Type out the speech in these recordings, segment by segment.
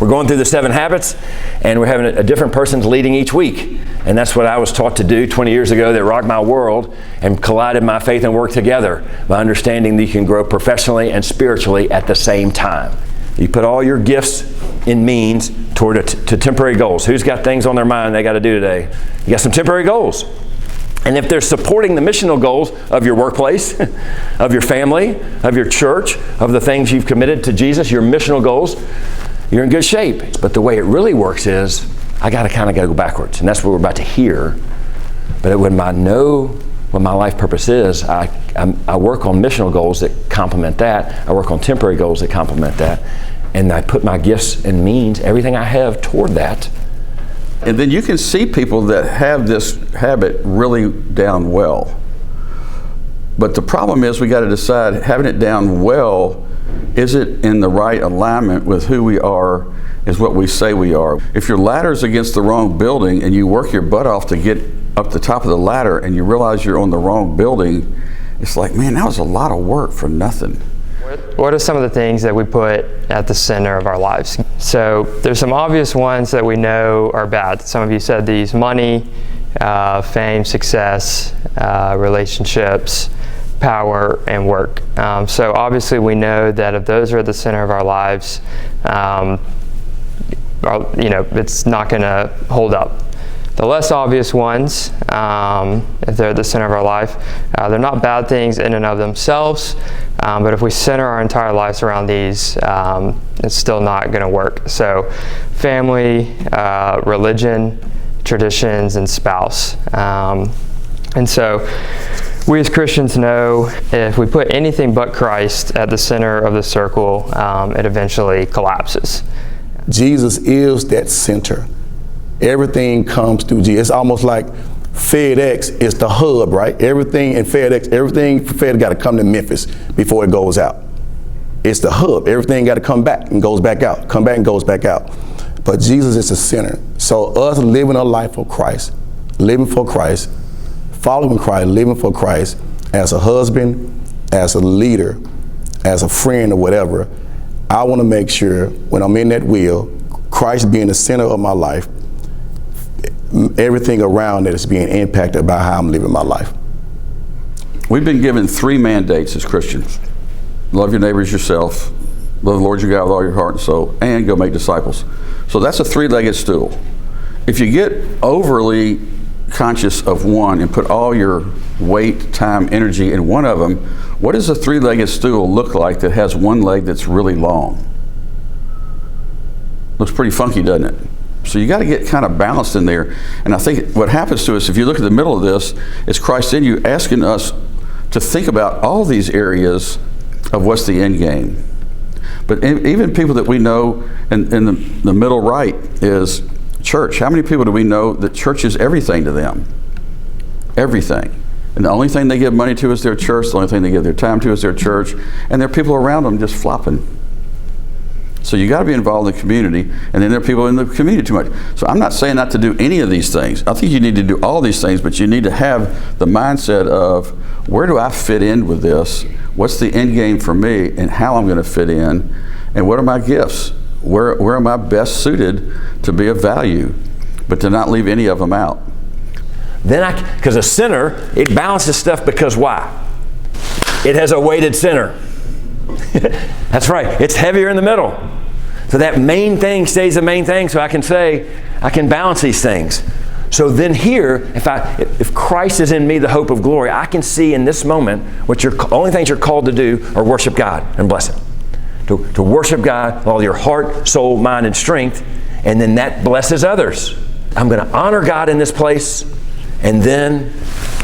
We're going through the 7 habits, and we're having a different person's leading each week. And that's what I was taught to do 20 years ago that rocked my world and collided my faith and work together by understanding that you can grow professionally and spiritually at the same time. You put all your gifts and means toward to temporary goals. Who's got things on their mind they got to do today? You got some temporary goals. And if they're supporting the missional goals of your workplace, of your family, of your church, of the things you've committed to Jesus, your missional goals, you're in good shape. But the way it really works is, I got to kind of go backwards. And that's what we're about to hear. But when I know what my life purpose is, I work on missional goals that complement that. I work on temporary goals that complement that. And I put my gifts and means, everything I have toward that. And then you can see people that have this habit really down well. But the problem is we got to decide, having it down well, is it in the right alignment with who we are, is what we say we are. If your ladder's against the wrong building and you work your butt off to get up the top of the ladder and you realize you're on the wrong building, it's like, man, that was a lot of work for nothing. What are some of the things that we put at the center of our lives? So there's some obvious ones that we know are bad. Some of you said these: money, fame, success, relationships, power, and work. So obviously we know that if those are at the center of our lives, it's not going to hold up. The less obvious ones, if they're at the center of our life, they're not bad things in and of themselves, but if we center our entire lives around these, it's still not going to work. So family, religion, traditions, and spouse. And so we as Christians know if we put anything but Christ at the center of the circle, it eventually collapses. Jesus is that center. Everything comes through Jesus. It's almost like FedEx is the hub, right? Everything in FedEx, everything for FedEx got to come to Memphis before it goes out. It's the hub. Everything got to come back and goes back out, come back and goes back out. But Jesus is the center. So us living a life for Christ, living for Christ, following Christ, living for Christ, as a husband, as a leader, as a friend or whatever, I want to make sure when I'm in that wheel, Christ being the center of my life, everything around it is being impacted by how I'm living my life. We've been given 3 mandates as Christians. Love your neighbor as yourself, love the Lord your God with all your heart and soul, and go make disciples. So that's a 3-legged stool. If you get overly conscious of one and put all your weight, time, energy in one of them, what does a 3-legged stool look like that has one leg that's really long? Looks pretty funky, doesn't it? So you got to get kind of balanced in there. And I think what happens to us, if you look at the middle of this, is Christ in you asking us to think about all these areas of what's the end game. But even people that we know in the middle right is church. How many people do we know that church is everything to them? Everything. And the only thing they give money to is their church. The only thing they give their time to is their church. And there are people around them just flopping. So you got to be involved in the community, and then there are people in the community too much. So I'm not saying not to do any of these things. I think you need to do all these things, but you need to have the mindset of, where do I fit in with this? What's the end game for me, and how I'm going to fit in, and what are my gifts? Where am I best suited to be of value, but to not leave any of them out? Then because a center, it balances stuff, because why? It has a weighted center. That's right, it's heavier in the middle. So that main thing stays the main thing, so I can say, I can balance these things. So then here, if Christ is in me, the hope of glory, I can see in this moment what only things you're called to do are worship God and bless Him. To worship God with all your heart, soul, mind, and strength, and then that blesses others. I'm going to honor God in this place, and then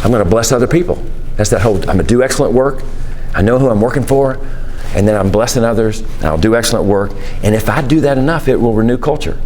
I'm going to bless other people. That's that whole, I'm going to do excellent work. I know who I'm working for. And then I'm blessing others, and I'll do excellent work. And if I do that enough, it will renew culture.